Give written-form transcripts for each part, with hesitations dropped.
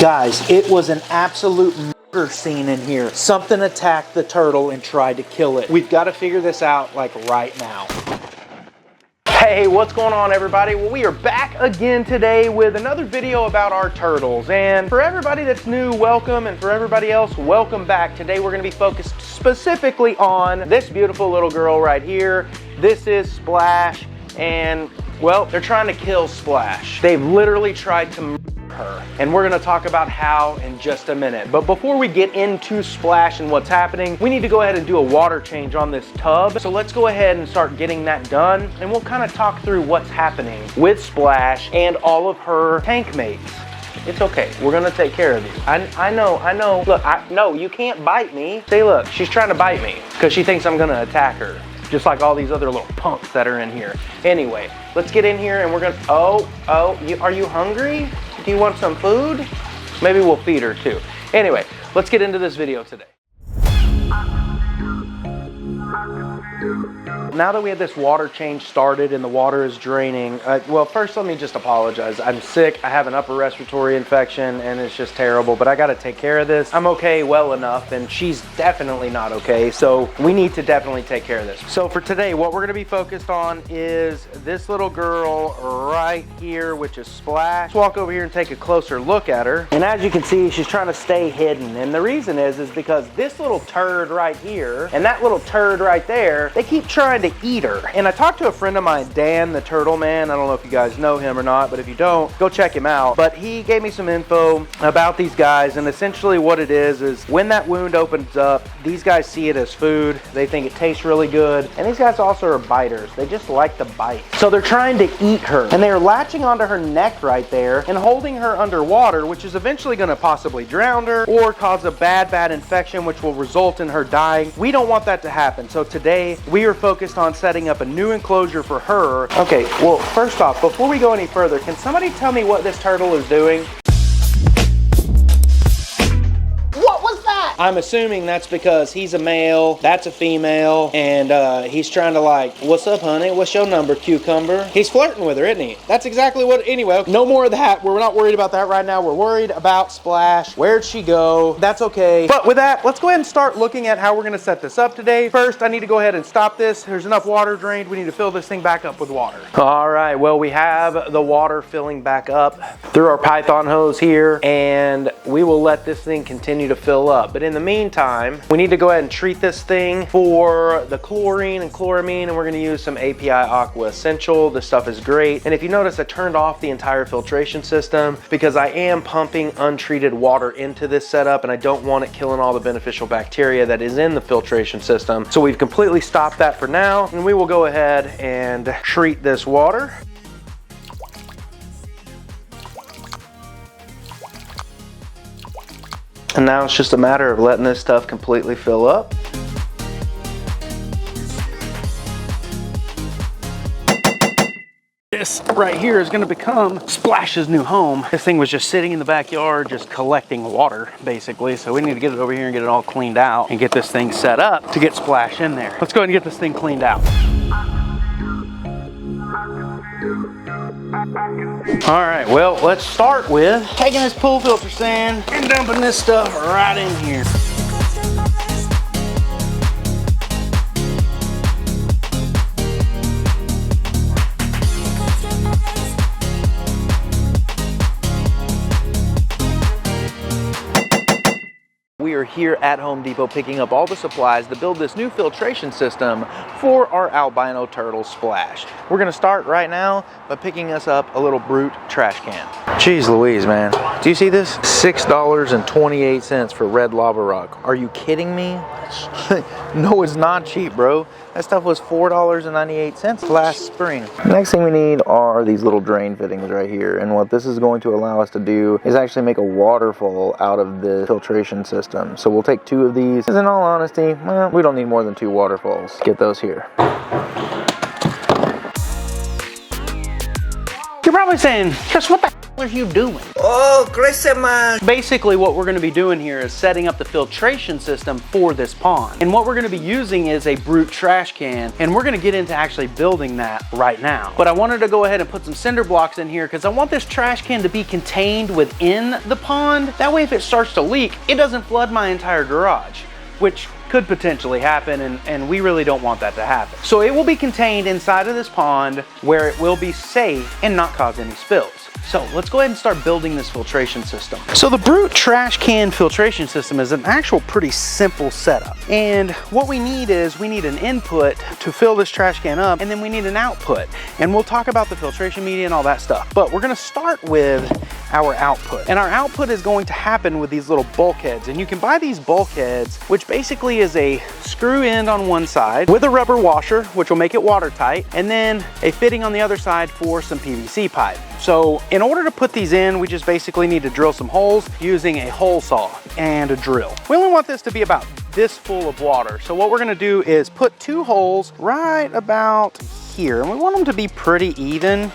Guys, it was an absolute murder scene in here. Something attacked the turtle and tried to kill it. We've got to figure this out like right now. Hey, what's going on, everybody? Well, we are back again today with another video about our turtles. And for everybody that's new, welcome. And for everybody else, welcome back. Today we're going to be focused specifically on this beautiful little girl right here. This is Splash. And, well, they're trying to kill Splash. They've literally tried to murder her. And we're going to talk about how in just a minute. But before we get into Splash and what's happening, we need to go ahead and do a water change on this tub. So let's go ahead and start getting that done. And we'll kind of talk through what's happening with Splash and all of her tank mates. It's okay. We're going to take care of you. I know. Look, no, you can't bite me. See, look, she's trying to bite me because she thinks I'm going to attack her. Just like all these other little punks that are in here. Anyway, let's get in here and we're gonna, are you hungry? Do you want some food? Maybe we'll feed her too. Anyway, let's get into this video today. Now that we have this water change started and the water is draining, well, first let me just apologize. I'm sick, I have an upper respiratory infection and it's just terrible, but I gotta take care of this. I'm okay well enough and she's definitely not okay, so we need to definitely take care of this. So for today, what we're gonna be focused on is this little girl right here, which is Splash. Let's walk over here and take a closer look at her. And as you can see, she's trying to stay hidden. And the reason is because this little turd right here and that little turd right there, they keep trying to eat her. And I talked to a friend of mine, Dan the Turtle Man. I don't know if you guys know him or not, but if you don't, go check him out. But he gave me some info about these guys, and essentially what it is when that wound opens up, these guys see it as food. They think it tastes really good. And these guys also are biters. They just like to bite. So they're trying to eat her. And they're latching onto her neck right there and holding her underwater, which is eventually going to possibly drown her or cause a bad infection, which will result in her dying. We don't want that to happen. So today we are focused on setting up a new enclosure for her. Okay, well, first off, before we go any further, can somebody tell me what this turtle is doing? What was that? I'm assuming that's because he's a male, that's a female, and he's trying to like, what's up, honey? What's your number, cucumber? He's flirting with her, isn't he? That's exactly what, anyway, no more of that. We're not worried about that right now. We're worried about Splash. Where'd she go? That's okay. But with that, let's go ahead and start looking at how we're gonna set this up today. First, I need to go ahead and stop this. There's enough water drained. We need to fill this thing back up with water. All right, well, we have the water filling back up through our Python hose here, and we will let this thing continue to fill up. But in the meantime, we need to go ahead and treat this thing for the chlorine and chloramine, and we're gonna use some API Aqua Essential. This stuff is great. And if you notice, I turned off the entire filtration system because I am pumping untreated water into this setup and I don't want it killing all the beneficial bacteria that is in the filtration system. So we've completely stopped that for now, and we will go ahead and treat this water. And now it's just a matter of letting this stuff completely fill up. This right here is going to become Splash's new home. This thing was just sitting in the backyard, just collecting water, basically. So we need to get it over here and get it all cleaned out and get this thing set up to get Splash in there. Let's go ahead and get this thing cleaned out. All right, well, let's start with taking this pool filter sand and dumping this stuff right in here. We are here at Home Depot picking up all the supplies to build this new filtration system for our albino turtle Splash. We're gonna start right now by picking us up a little Brute trash can. Jeez Louise, man. Do you see this? $6.28 for red lava rock. Are you kidding me? No, it's not cheap, bro. That stuff was $4.98 last spring. Next thing we need are these little drain fittings right here. And what this is going to allow us to do is actually make a waterfall out of the filtration system. So we'll take 2 of these. Because in all honesty, well, we don't need more than 2 waterfalls. Get those here. You're probably saying, Chris, what the are you doing? Oh, crazy man. Basically what we're gonna be doing here is setting up the filtration system for this pond. And what we're gonna be using is a brute trash can, and we're gonna get into actually building that right now. But I wanted to go ahead and put some cinder blocks in here because I want this trash can to be contained within the pond. That way if it starts to leak, it doesn't flood my entire garage, which could potentially happen, and we really don't want that to happen. So it will be contained inside of this pond where it will be safe and not cause any spills. So let's go ahead and start building this filtration system. So the brute trash can filtration system is an actual pretty simple setup. And what we need is we need an input to fill this trash can up, and then we need an output. And we'll talk about the filtration media and all that stuff. But we're gonna start with our output. And our output is going to happen with these little bulkheads. And you can buy these bulkheads, which basically is a screw end on one side with a rubber washer, which will make it watertight, and then a fitting on the other side for some PVC pipe. So in order to put these in, we just basically need to drill some holes using a hole saw and a drill. We only want this to be about this full of water. So what we're gonna do is put 2 holes right about here, and we want them to be pretty even.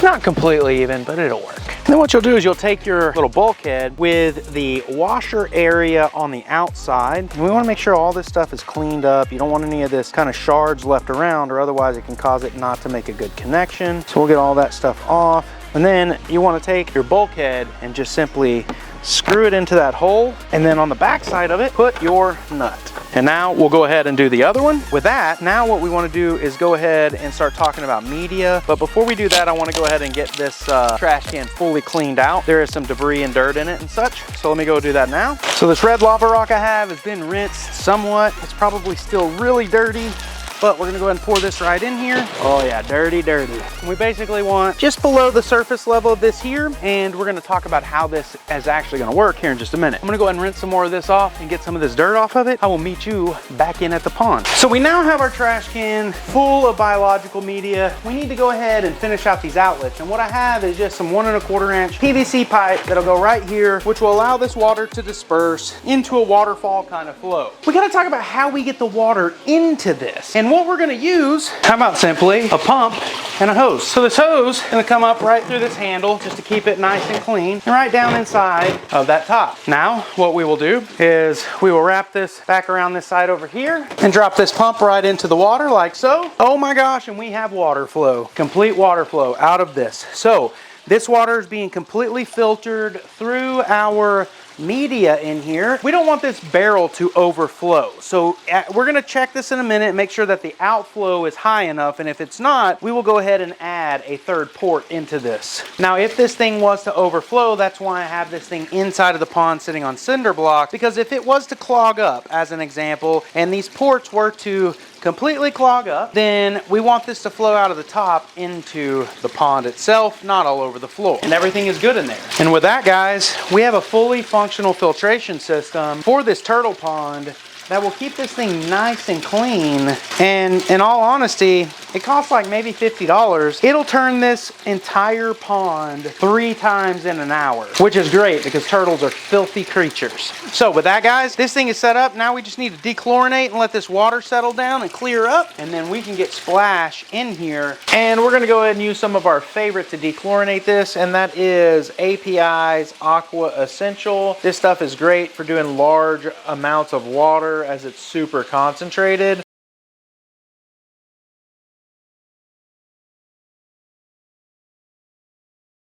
Not completely even, but it'll work. And then what you'll do is you'll take your little bulkhead with the washer area on the outside. And we wanna make sure all this stuff is cleaned up. You don't want any of this kind of shards left around, or otherwise it can cause it not to make a good connection. So we'll get all that stuff off. And then you wanna take your bulkhead and just simply screw it into that hole. And then on the back side of it, put your nut. And now we'll go ahead and do the other one. With that, now what we want to do is go ahead and start talking about media. But before we do that, I want to go ahead and get this trash can fully cleaned out. There is some debris and dirt in it and such. So let me go do that now. So this red lava rock I have has been rinsed somewhat. It's probably still really dirty, but we're gonna go ahead and pour this right in here. Oh yeah, dirty, dirty. And we basically want just below the surface level of this here, and we're gonna talk about how this is actually gonna work here in just a minute. I'm gonna go ahead and rinse some more of this off and get some of this dirt off of it. I will meet you back in at the pond. So we now have our trash can full of biological media. We need to go ahead and finish out these outlets. And what I have is just some 1 1/4 inch PVC pipe that'll go right here, which will allow this water to disperse into a waterfall kind of flow. We gotta talk about how we get the water into this. And what we're gonna use, how about simply a pump and a hose. So this hose is gonna come up right through this handle just to keep it nice and clean, and right down inside of that top. Now, what we will do is we will wrap this back around this side over here and drop this pump right into the water like so. Oh my gosh, and we have water flow, complete water flow out of this. So this water is being completely filtered through our media in here. We don't want this barrel to overflow. So we're gonna check this in a minute and make sure that the outflow is high enough. And if it's not, we will go ahead and add a 3rd port into this. Now, if this thing was to overflow, that's why I have this thing inside of the pond sitting on cinder blocks, because if it was to clog up, as an example, and these ports were to completely clog up, then we want this to flow out of the top into the pond itself, not all over the floor. And everything is good in there. And with that, guys, we have a fully functional filtration system for this turtle pond that will keep this thing nice and clean. And in all honesty, it costs like maybe $50. It'll turn this entire pond 3 times in an hour, which is great because turtles are filthy creatures. So with that, guys, this thing is set up. Now we just need to dechlorinate and let this water settle down and clear up, and then we can get splash in here. And we're gonna go ahead and use some of our favorite to dechlorinate this, and that is API's Aqua Essential. This stuff is great for doing large amounts of water as it's super concentrated.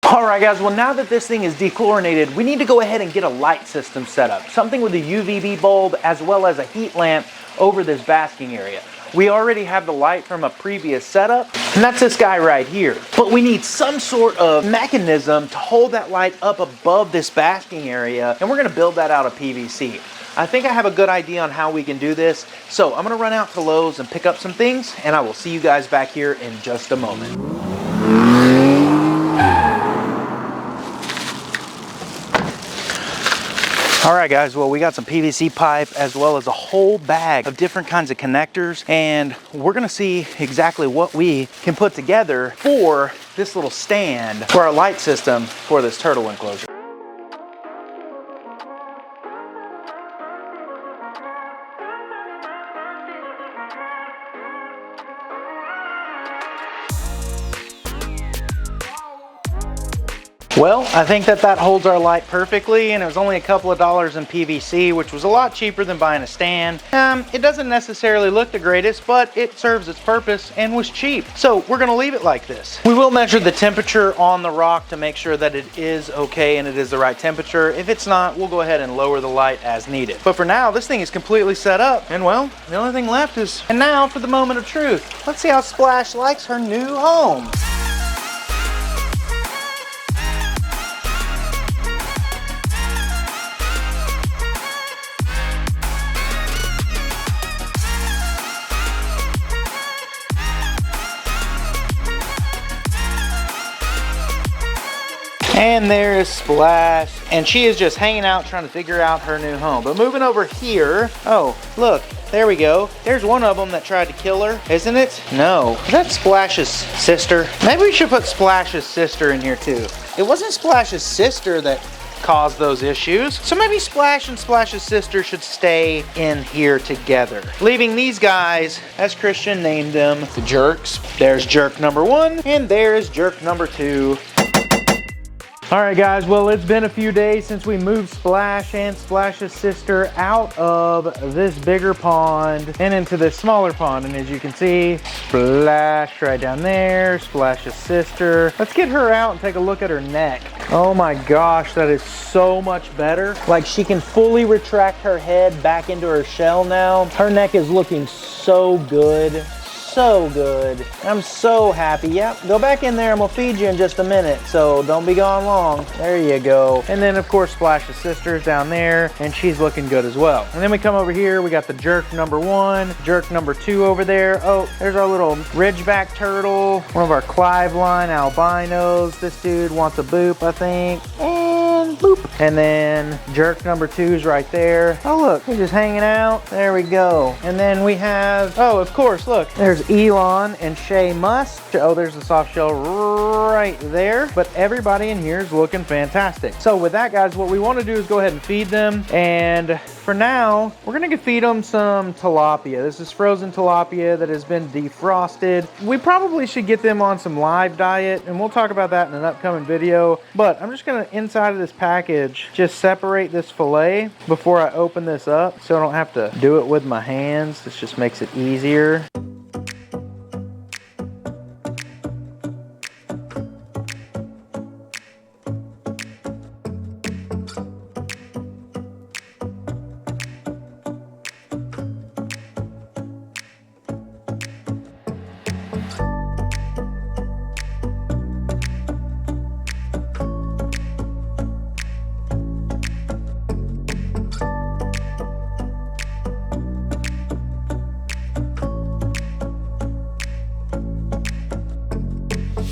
All right, guys, well, now that this thing is dechlorinated, we need to go ahead and get a light system set up. Something with a UVB bulb as well as a heat lamp over this basking area. We already have the light from a previous setup, and that's this guy right here. But we need some sort of mechanism to hold that light up above this basking area, and we're gonna build that out of PVC. I think I have a good idea on how we can do this, so I'm gonna run out to Lowe's and pick up some things, and I will see you guys back here in just a moment. All right, guys, well, we got some PVC pipe as well as a whole bag of different kinds of connectors, and we're gonna see exactly what we can put together for this little stand for our light system for this turtle enclosure. Well, I think that holds our light perfectly, and it was only a couple of dollars in PVC, which was a lot cheaper than buying a stand. It doesn't necessarily look the greatest, but it serves its purpose and was cheap. So we're gonna leave it like this. We will measure the temperature on the rock to make sure that it is okay and it is the right temperature. If it's not, we'll go ahead and lower the light as needed. But for now, this thing is completely set up, and well, the only thing left is, and now for the moment of truth. Let's see how Splash likes her new home. And there is Splash, and she is just hanging out trying to figure out her new home. But moving over here, oh, look, there we go. There's one of them that tried to kill her, isn't it? No, is that Splash's sister? Maybe we should put Splash's sister in here too. It wasn't Splash's sister that caused those issues, so maybe Splash and Splash's sister should stay in here together. Leaving these guys, as Christian named them, the jerks. There's jerk number 1, and there's jerk number 2. All right, guys, well, it's been a few days since we moved Splash and Splash's sister out of this bigger pond and into this smaller pond. And as you can see, Splash right down there, Splash's sister. Let's get her out and take a look at her neck. Oh my gosh, that is so much better. Like, she can fully retract her head back into her shell now. Her neck is looking so good. So good. I'm so happy. Yep, go back in there and we'll feed you in just a minute, so don't be gone long. There you go. And then of course Splash's sister's down there, and she's looking good as well. And then we come over here, we got the jerk number 1, jerk number 2 over there. Oh, there's our little ridgeback turtle, one of our Clive line albinos. This dude wants a boop, I think. And boop. And then jerk number 2's right there. Oh look, he's just hanging out. There we go. And then we have, oh, of course, look, there's Elon and Shay Musk. Oh, there's the soft shell right there. But everybody in here is looking fantastic. So with that, guys, what we want to do is go ahead and feed them. And for now, we're gonna feed them some tilapia. This is frozen tilapia that has been defrosted. We probably should get them on some live diet, and we'll talk about that in an upcoming video. But I'm just gonna, inside of this package, just separate this fillet before I open this up, so I don't have to do it with my hands. This just makes it easier.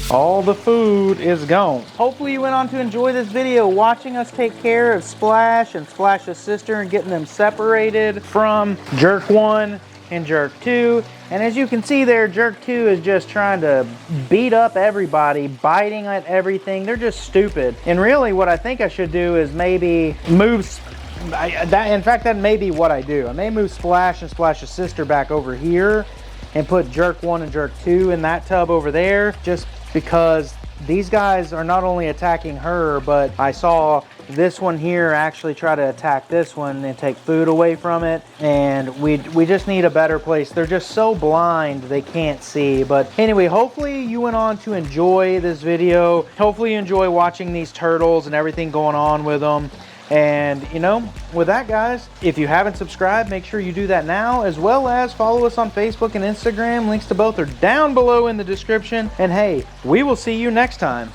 All the food is gone. Hopefully you went on to enjoy this video watching us take care of Splash and Splash's sister and getting them separated from jerk 1 and jerk 2. And as you can see there, jerk 2 is just trying to beat up everybody, biting at everything. They're just stupid. And really what I think I should do is maybe move, in fact, that may be what I do. I may move Splash and Splash's sister back over here and put jerk 1 and jerk 2 in that tub over there, just because these guys are not only attacking her, but I saw this one here actually try to attack this one and take food away from it. And we just need a better place. They're just so blind they can't see. But anyway, hopefully you went on to enjoy this video. Hopefully you enjoy watching these turtles and everything going on with them. And you know, with that, guys, if you haven't subscribed, make sure you do that now, as well as follow us on Facebook and Instagram. Links to both are down below in the description. And hey, we will see you next time.